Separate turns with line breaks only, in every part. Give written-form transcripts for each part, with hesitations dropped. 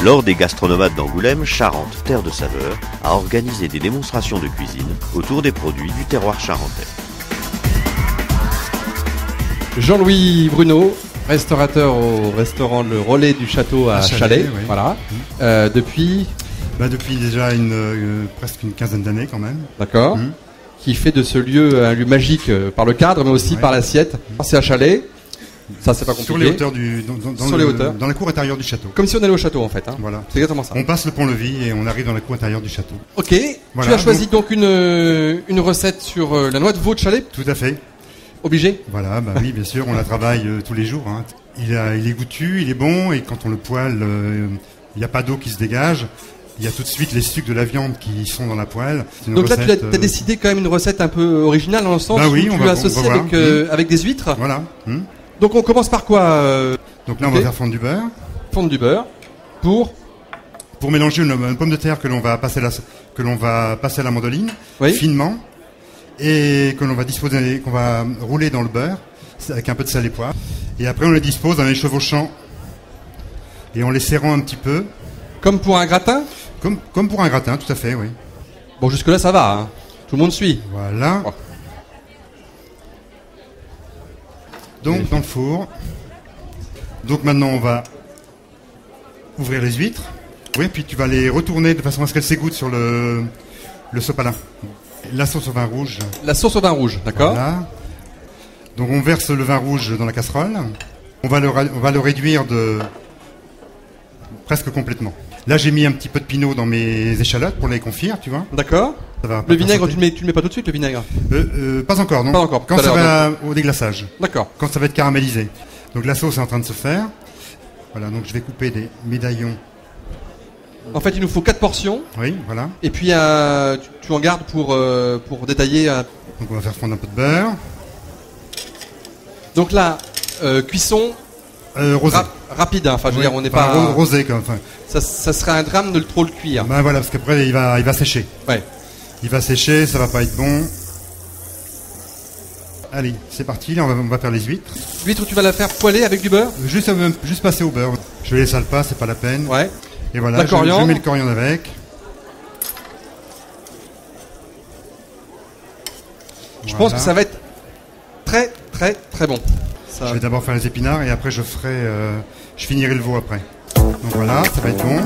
L'Ordre des gastronomates d'Angoulême, Charente, terre de saveur, a organisé des démonstrations de cuisine autour des produits du terroir charentais.
Jean-Louis Bruno, restaurateur au restaurant Le Relais du Château à Chalais.
Oui.
Voilà. Depuis
déjà presque une quinzaine d'années quand même.
D'accord. Qui fait de ce lieu un lieu magique par le cadre, mais aussi par l'assiette. C'est à Chalais. Ça, c'est pas compliqué.
Sur les hauteurs
Sur les hauteurs.
Dans la cour intérieure du château.
Comme si on allait au château, en fait. Hein.
Voilà.
C'est exactement ça.
On passe le pont-levis et on arrive dans la cour intérieure du château.
Ok. Voilà. Tu as choisi donc une recette sur la noix de veau de Chalais.
Tout à fait.
Obligé.
Voilà, bah oui, bien sûr, on la travaille tous les jours. Hein. Il est goûtu, il est bon, et quand on le poêle, il n'y a pas d'eau qui se dégage. Il y a tout de suite les sucs de la viande qui sont dans la poêle.
Donc recette, là, tu as décidé quand même une recette un peu originale dans le sens où tu l'as associée avec des huîtres.
Voilà.
Donc on commence par quoi
Donc là, on va faire fondre du beurre.
Fondre du beurre pour
mélanger une pomme de terre que l'on va passer à la mandoline finement et que l'on va disposer, qu'on va rouler dans le beurre avec un peu de sel et poivre. Et après, on les dispose en les chevauchant et en les serrant un petit peu.
Comme pour un gratin ?
Comme pour un gratin, tout à fait, oui.
Bon, jusque-là, ça va. Hein. Tout le monde suit.
Voilà. Oh. Donc, dans le four. Donc, maintenant, on va ouvrir les huîtres. Oui, puis tu vas les retourner de façon à ce qu'elles s'égouttent sur le sopalin. La sauce au vin rouge.
La sauce au vin rouge, d'accord.
Voilà. Donc, on verse le vin rouge dans la casserole. On va le réduire presque complètement. Là, j'ai mis un petit peu de pinot dans mes échalotes pour les confire, tu vois.
D'accord. Le vinaigre, tu le mets pas tout de suite, le vinaigre
Pas encore, non.
Pas encore.
Quand ça va au déglaçage.
D'accord.
Quand ça va être caramélisé. Donc la sauce est en train de se faire. Voilà, donc je vais couper des médaillons.
En fait, il nous faut 4 portions.
Oui, voilà.
Et puis, tu en gardes pour détailler.
Donc on va faire fondre un peu de beurre.
Donc là, cuisson...
rosé.
Rapide, hein. Enfin, je veux dire, on n'est pas...
Rosé, quand même. Enfin.
Ça serait un drame de trop le cuire.
Ben voilà, parce qu'après, il va sécher.
Ouais.
Il va sécher, ça va pas être bon. Allez, c'est parti, là, on va faire les huîtres.
L'huître, tu vas la faire poêler avec du beurre ?
Juste passer au beurre. Je les sale pas, c'est pas la peine.
Ouais.
Et voilà, je mets le coriandre avec.
Je pense que ça va être très, très, très bon.
Je vais d'abord faire les épinards et après je finirai le veau après. Donc voilà, ça va être bon.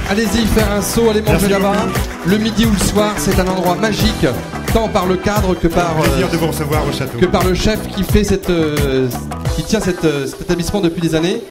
Allez-y faire un saut, allez manger là-bas. Le midi ou le soir, c'est un endroit magique, tant par le cadre que par
plaisir de vous recevoir au château.
Que par le chef qui fait qui tient cet établissement depuis des années.